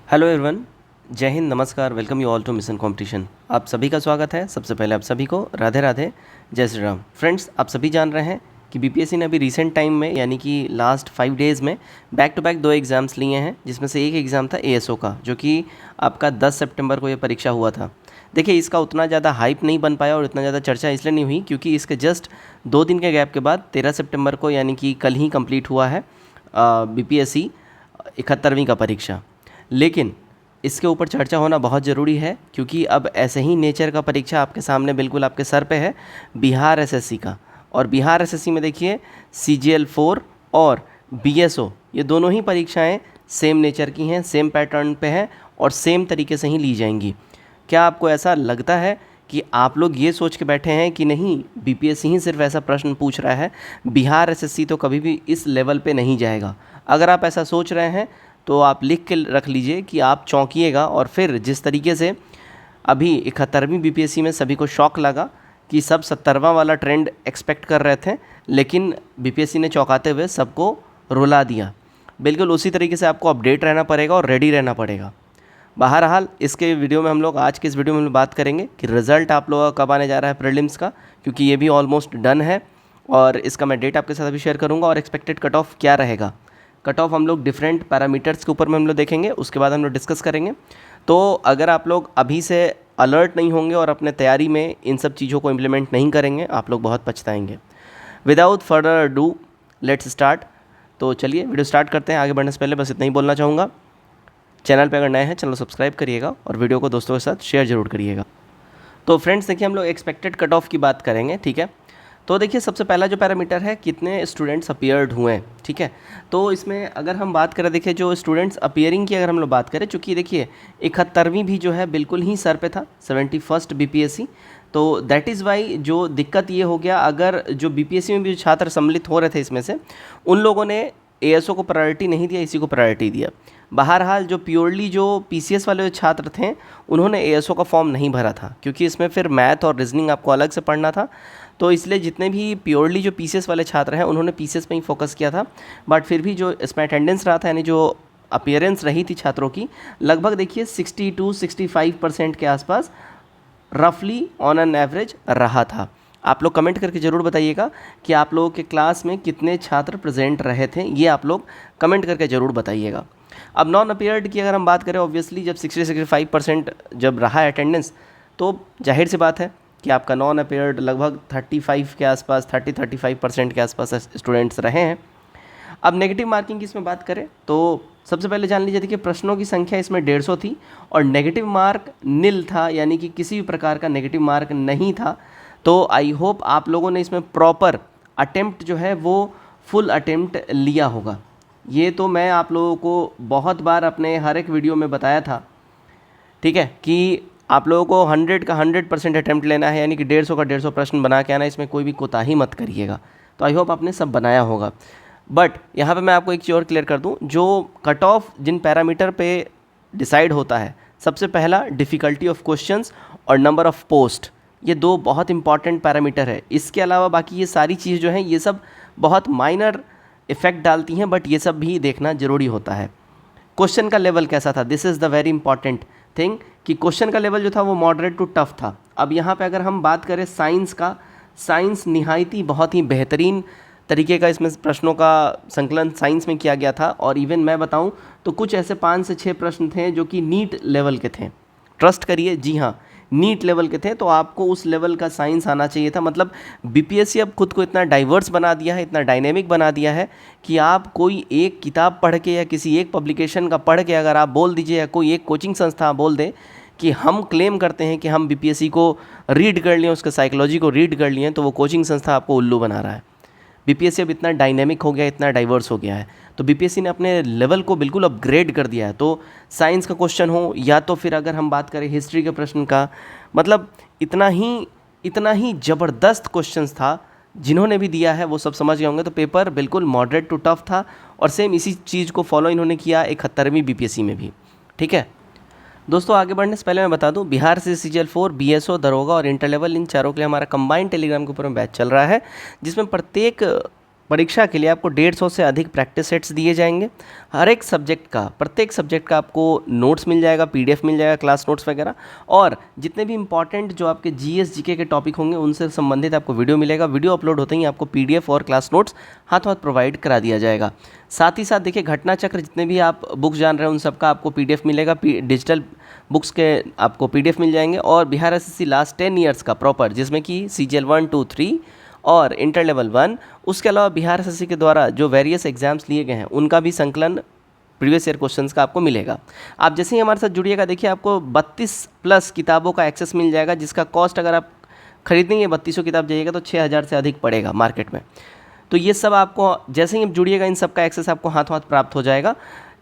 Hello everyone, जय हिंद, नमस्कार, welcome you all to mission competition. आप सभी का स्वागत है। सबसे पहले आप सभी को राधे राधे, जय श्री राम। फ्रेंड्स, आप सभी जान रहे हैं कि बीपीएससी ने अभी रिसेंट टाइम में यानी कि लास्ट 5 डेज़ में बैक टू बैक 2 एग्ज़ाम्स लिए हैं, जिसमें से एक एग्ज़ाम था एएसओ का, जो कि आपका 10 सितंबर को ये परीक्षा हुआ था। देखिए, इसका उतना ज़्यादा हाइप नहीं बन पाया और इतना ज़्यादा चर्चा इसलिए नहीं हुई क्योंकि इसके जस्ट 2 दिन के गैप के बाद 13 सितंबर को यानी कि कल ही कंप्लीट हुआ है बीपीएससी 71वीं का परीक्षा। लेकिन इसके ऊपर चर्चा होना बहुत ज़रूरी है क्योंकि अब ऐसे ही नेचर का परीक्षा आपके सामने बिल्कुल आपके सर पे है, बिहार एसएससी का। और बिहार एसएससी में देखिए सीजीएल 4 और बीएसओ, ये दोनों ही परीक्षाएं सेम नेचर की हैं, सेम पैटर्न पे हैं और सेम तरीके से ही ली जाएंगी। क्या आपको ऐसा लगता है कि आप लोग ये सोच के बैठे हैं कि नहीं, बीपीएससी ही सिर्फ ऐसा प्रश्न पूछ रहा है, बिहार एसएससी तो कभी भी इस लेवल पे नहीं जाएगा? अगर आप ऐसा सोच रहे हैं तो आप लिख के रख लीजिए कि आप चौंकिएगा। और फिर जिस तरीके से अभी 71वीं बीपीएससी में सभी को शॉक लगा कि सब 70वां वाला ट्रेंड एक्सपेक्ट कर रहे थे, लेकिन बीपीएससी ने चौंकाते हुए सबको रुला दिया। बिल्कुल उसी तरीके से आपको अपडेट रहना पड़ेगा और रेडी रहना पड़ेगा। बहरहाल इसके वीडियो में हम लोग आज के इस वीडियो में हम बात करेंगे कि रिज़ल्ट आप लोगों का कब आने जा रहा है प्रीलिम्स का, क्योंकि ये भी ऑलमोस्ट डन है और इसका मैं डेट आपके साथ अभी शेयर करूँगा और एक्सपेक्टेड कट ऑफ क्या रहेगा। कट ऑफ हम लोग डिफरेंट पैरामीटर्स के ऊपर में हम लोग देखेंगे, उसके बाद हम लोग डिस्कस करेंगे। तो अगर आप लोग अभी से अलर्ट नहीं होंगे और अपने तैयारी में इन सब चीज़ों को इम्प्लीमेंट नहीं करेंगे, आप लोग बहुत पछताएंगे। Without further do let's start. तो चलिए वीडियो स्टार्ट करते हैं। आगे बढ़ने से पहले बस इतना ही बोलना चाहूँगा, चैनल पे अगर नए हैं चैनल सब्सक्राइब करिएगा और वीडियो को दोस्तों के साथ शेयर जरूर करिएगा। तो फ्रेंड्स देखिए, हम लोग एक्सपेक्टेड कट ऑफ की बात करेंगे, ठीक है। तो देखिए, सबसे पहला जो पैरामीटर है, कितने स्टूडेंट्स अपीयर्ड हुए हैं, ठीक है। तो इसमें अगर हम बात करें, देखिए जो स्टूडेंट्स अपीयरिंग की अगर हम लोग बात करें, चूँकि देखिए 71वीं भी जो है बिल्कुल ही सर पे था, 71st बीपीएससी। तो दैट इज़ वाई जो दिक्कत ये हो गया, अगर जो बीपीएससी में भी जो छात्र सम्मिलित हो रहे थे इसमें से, उन लोगों ने एएसओ को प्रायोरिटी नहीं दिया, इसी को प्रायोरिटी दिया। बहरहाल जो प्योरली जो पीसीएस वाले जो छात्र थे, उन्होंने एएसओ का फॉर्म नहीं भरा था क्योंकि इसमें फिर मैथ और रीजनिंग आपको अलग से पढ़ना था। तो इसलिए जितने भी प्योरली जो पीसीएस वाले छात्र हैं, उन्होंने पीसीएस पे ही फोकस किया था। बट फिर भी जो इसमें अटेंडेंस रहा था, यानी जो अपीयरेंस रही थी छात्रों की, लगभग देखिए 60-65% के आसपास रफली ऑन एन एवरेज रहा था। आप लोग कमेंट करके ज़रूर बताइएगा कि आप लोगों के क्लास में कितने छात्र प्रेजेंट रहे थे, ये आप लोग कमेंट करके ज़रूर बताइएगा। अब नॉन अपीयर्ड की अगर हम बात करें, ऑब्वियसली जब 60-65% जब रहा है अटेंडेंस, तो जाहिर सी बात है कि आपका नॉन अपीयर्ड लगभग 35 के आसपास, 30-35% के आसपास स्टूडेंट्स रहे हैं। अब नेगेटिव मार्किंग की इसमें बात करें तो सबसे पहले जान लीजिए, देखिए प्रश्नों की संख्या इसमें 150 थी और नेगेटिव मार्क निल था, यानी कि किसी भी प्रकार का नेगेटिव मार्क नहीं था। तो आई होप आप लोगों ने इसमें प्रॉपर अटेम्प्ट जो है वो फुल अटेम्प्ट लिया होगा। ये तो मैं आप लोगों को बहुत बार अपने हर एक वीडियो में बताया था, ठीक है, कि आप लोगों को 100 का 100% अटेम्प्ट लेना है, यानी कि 150 का 150 प्रश्न बना के आना, इसमें कोई भी कोताही मत करिएगा। तो आई होप आपने सब बनाया होगा। बट यहाँ पे मैं आपको एक चीज़ और क्लियर कर दूँ, जो कट ऑफ जिन पैरामीटर पे डिसाइड होता है, सबसे पहला डिफ़िकल्टी ऑफ क्वेश्चंस और नंबर ऑफ पोस्ट, ये 2 बहुत इंपॉर्टेंट पैरामीटर है। इसके अलावा बाकी ये सारी चीज़ जो हैं, ये सब बहुत माइनर इफेक्ट डालती हैं, बट ये सब भी देखना ज़रूरी होता है। क्वेश्चन का लेवल कैसा था, this is the very important thing, कि क्वेश्चन का लेवल जो था वो मॉडरेट टू टफ था। अब यहाँ पे अगर हम बात करें साइंस का, साइंस निहायती बहुत ही बेहतरीन तरीके का इसमें प्रश्नों का संकलन साइंस में किया गया था। और इवन मैं बताऊं तो कुछ ऐसे 5 से 6 प्रश्न थे जो कि नीट लेवल के थे। ट्रस्ट करिए, जी हाँ, नीट लेवल के थे। तो आपको उस लेवल का साइंस आना चाहिए था। मतलब बीपीएससी अब खुद को इतना डाइवर्स बना दिया है, इतना डायनेमिक बना दिया है कि आप कोई एक किताब पढ़ के या किसी एक पब्लिकेशन का पढ़ के अगर आप बोल दीजिए, या कोई एक कोचिंग संस्था बोल दे कि हम क्लेम करते हैं कि हम बीपीएससी को रीड कर लिए, उसके साइकोलॉजी को रीड कर लिए, तो वो कोचिंग संस्था आपको उल्लू बना रहा है। बीपीएससी अब इतना डायनेमिक हो गया, इतना डाइवर्स हो गया है, तो बीपीएससी ने अपने लेवल को बिल्कुल अपग्रेड कर दिया है। तो साइंस का क्वेश्चन हो या तो फिर अगर हम बात करें हिस्ट्री के प्रश्न का, मतलब इतना ही ज़बरदस्त क्वेश्चंस था। जिन्होंने भी दिया है वो सब समझ गए होंगे। तो पेपर बिल्कुल मॉडरेट टू टफ था और सेम इसी चीज़ को फॉलो इन्होंने किया 71वीं बीपीएससी में भी, ठीक है। दोस्तों आगे बढ़ने से पहले मैं बता दूं, बिहार से सीजीएल 4, बीएसओ, दरोगा और इंटर लेवल, इन चारों के लिए हमारा कंबाइंड टेलीग्राम के ऊपर में बैच चल रहा है, जिसमें प्रत्येक परीक्षा के लिए आपको 150 से अधिक प्रैक्टिस सेट्स दिए जाएंगे। हर एक सब्जेक्ट का, प्रत्येक सब्जेक्ट का आपको नोट्स मिल जाएगा, पीडीएफ मिल जाएगा, क्लास नोट्स वगैरह, और जितने भी इंपॉर्टेंट जो आपके जीएस जीके के टॉपिक होंगे उनसे संबंधित आपको वीडियो मिलेगा। वीडियो अपलोड होते ही आपको पीडीएफ और क्लास नोट्स हाथों हाथ प्रोवाइड करा दिया जाएगा। साथ ही साथ देखिए, घटना चक्र जितने भी आप बुक्स जान रहे हैं उन सबका आपको पीडीएफ मिलेगा, डिजिटल बुक्स के आपको पीडीएफ मिल जाएंगे। और बिहार एसएससी लास्ट 10 ईयर्स का प्रॉपर, जिसमें कि सीजीएल 1, 2, 3 और इंटर लेवल 1, उसके अलावा बिहार एसएससी के द्वारा जो वेरियस एग्जाम्स लिए गए हैं उनका भी संकलन प्रीवियस ईयर क्वेश्चंस का आपको मिलेगा। आप जैसे ही हमारे साथ जुड़िएगा, देखिए आपको 32+ किताबों का एक्सेस मिल जाएगा, जिसका कॉस्ट अगर आप खरीदेंगे 3200 किताब जाइएगा तो 6000 से अधिक पड़ेगा मार्केट में। तो ये सब आपको जैसे ही जुड़िएगा इन सब का एक्सेस आपको हाथों हाथ प्राप्त हो जाएगा।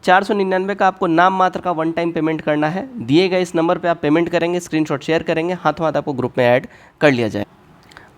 499 का आपको नाम मात्र का 1 टाइम पेमेंट करना है। दिए गए इस नंबर पे आप पेमेंट करेंगे, स्क्रीनशॉट शेयर करेंगे, हाथों हाथ आपको ग्रुप में ऐड कर लिया जाए।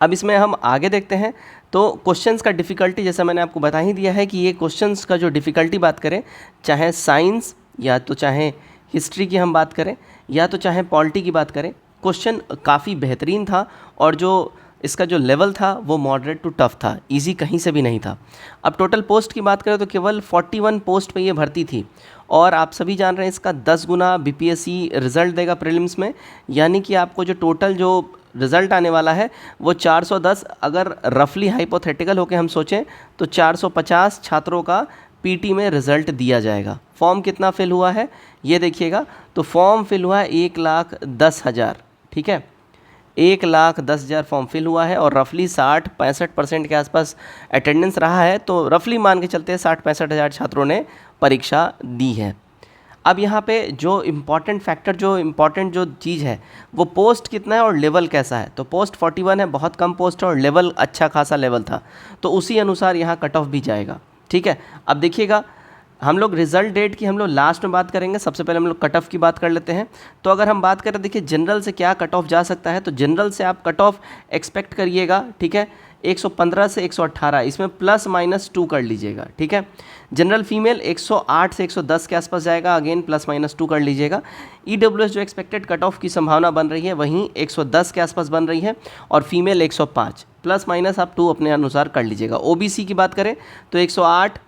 अब इसमें हम आगे देखते हैं। तो क्वेश्चंस का डिफ़िकल्टी जैसा मैंने आपको बता ही दिया है कि ये क्वेश्चंस का जो डिफ़िकल्टी बात करें, चाहे साइंस या तो चाहे हिस्ट्री की हम बात करें या तो चाहे पॉलिटी की बात करें, क्वेश्चन काफ़ी बेहतरीन था और जो इसका जो लेवल था वो मॉडरेट टू टफ था, इजी कहीं से भी नहीं था। अब टोटल पोस्ट की बात करें तो केवल 41 पोस्ट पे ये भर्ती थी और आप सभी जान रहे हैं इसका 10 गुना बीपीएससी रिज़ल्ट देगा प्रीलिम्स में, यानी कि आपको जो टोटल जो रिज़ल्ट आने वाला है वो 410, अगर रफली हाइपोथेटिकल होकर हम सोचें तो 450 छात्रों का पीटी में रिज़ल्ट दिया जाएगा। फॉर्म कितना फिल हुआ है ये देखिएगा, तो फॉर्म फिल हुआ है 1,10,000, ठीक है, 1,10,000 फॉर्म फिल हुआ है और रफली 60-65% के आसपास अटेंडेंस रहा है। तो रफली मान के चलते हैं 60-65 हज़ार छात्रों ने परीक्षा दी है। अब यहाँ पे जो इम्पॉर्टेंट फैक्टर, जो इम्पॉर्टेंट जो चीज़ है वो पोस्ट कितना है और लेवल कैसा है। तो पोस्ट 41 है, बहुत कम पोस्ट है, और लेवल अच्छा खासा लेवल था, तो उसी अनुसार यहाँ कट ऑफ भी जाएगा, ठीक है। अब देखिएगा, हम लोग रिजल्ट डेट की हम लोग लास्ट में बात करेंगे, सबसे पहले हम लोग कट ऑफ की बात कर लेते हैं। तो अगर हम बात करें, देखिए जनरल से क्या कट ऑफ जा सकता है, तो जनरल से आप कट ऑफ एक्सपेक्ट करिएगा, ठीक है, 115 से 118, इसमें +-2 कर लीजिएगा, ठीक है। जनरल फीमेल 108 से 110 के आसपास जाएगा, अगेन +-2 कर लीजिएगा। ईडब्ल्यूएस जो एक्सपेक्टेड कट ऑफ की संभावना बन रही है वहीं 110 के आसपास बन रही है, और फीमेल 105, +- आप 2 अपने अनुसार कर लीजिएगा। ओबीसी की बात करें तो 108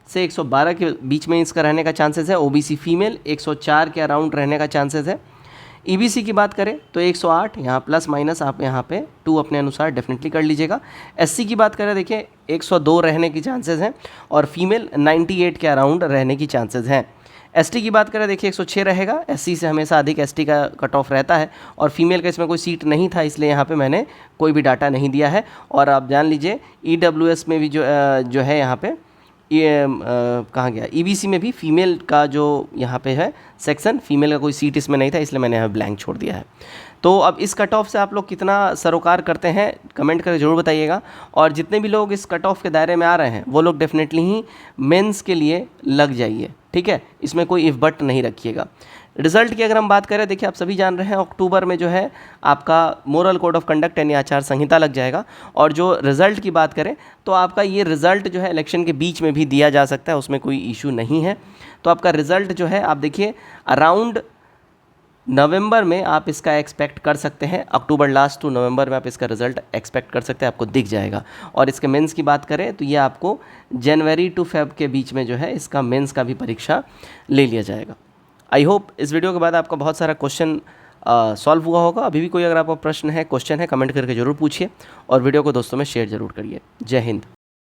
से 112 के बीच में इसका रहने का चांसेस है। ओबीसी फीमेल 104 के अराउंड रहने का चांसेस है। ईबीसी की बात करें तो 108, यहाँ +- आप यहाँ पे 2 अपने अनुसार डेफिनेटली कर लीजिएगा। एससी की बात करें, देखिए 102 रहने की चांसेस हैं, और फीमेल 98 के अराउंड रहने की चांसेस हैं। एसटी की बात करें, देखिए 106 रहेगा, एससी से हमेशा अधिक एसटी का कट ऑफ रहता है, और फीमेल का इसमें कोई सीट नहीं था, इसलिए यहाँ पे मैंने कोई भी डाटा नहीं दिया है। और आप जान लीजिए ईडब्ल्यूएस में भी जो है यहाँ पे ये कहाँ गया, ईबीसी में भी फीमेल का जो यहाँ पे है सेक्शन, फीमेल का कोई सीट इसमें नहीं था, इसलिए मैंने यहाँ ब्लैंक छोड़ दिया है। तो अब इस कट ऑफ से आप लोग कितना सरोकार करते हैं कमेंट करके ज़रूर बताइएगा। और जितने भी लोग इस कट ऑफ के दायरे में आ रहे हैं वो लोग डेफिनेटली ही मेंस के लिए लग जाइए, ठीक है, इसमें कोई इफ बट नहीं रखिएगा। रिजल्ट की अगर हम बात करें, देखिए आप सभी जान रहे हैं अक्टूबर में जो है आपका मोरल कोड ऑफ कंडक्ट यानी आचार संहिता लग जाएगा, और जो रिज़ल्ट की बात करें तो आपका ये रिज़ल्ट जो है इलेक्शन के बीच में भी दिया जा सकता है, उसमें कोई इशू नहीं है। तो आपका रिज़ल्ट जो है आप देखिए अराउंड नवंबर में आप इसका एक्सपेक्ट कर सकते हैं, अक्टूबर लास्ट टू नवंबर में आप इसका रिज़ल्ट एक्सपेक्ट कर सकते हैं, आपको दिख जाएगा। और इसके मेंस की बात करें तो ये आपको जनवरी टू फेब के बीच में जो है इसका मेंस का भी परीक्षा ले लिया जाएगा। आई होप इस वीडियो के बाद आपका बहुत सारा क्वेश्चन सॉल्व हुआ होगा। अभी भी कोई अगर आपका प्रश्न है, क्वेश्चन है, कमेंट करके ज़रूर पूछिए, और वीडियो को दोस्तों में शेयर ज़रूर करिए। जय हिंद।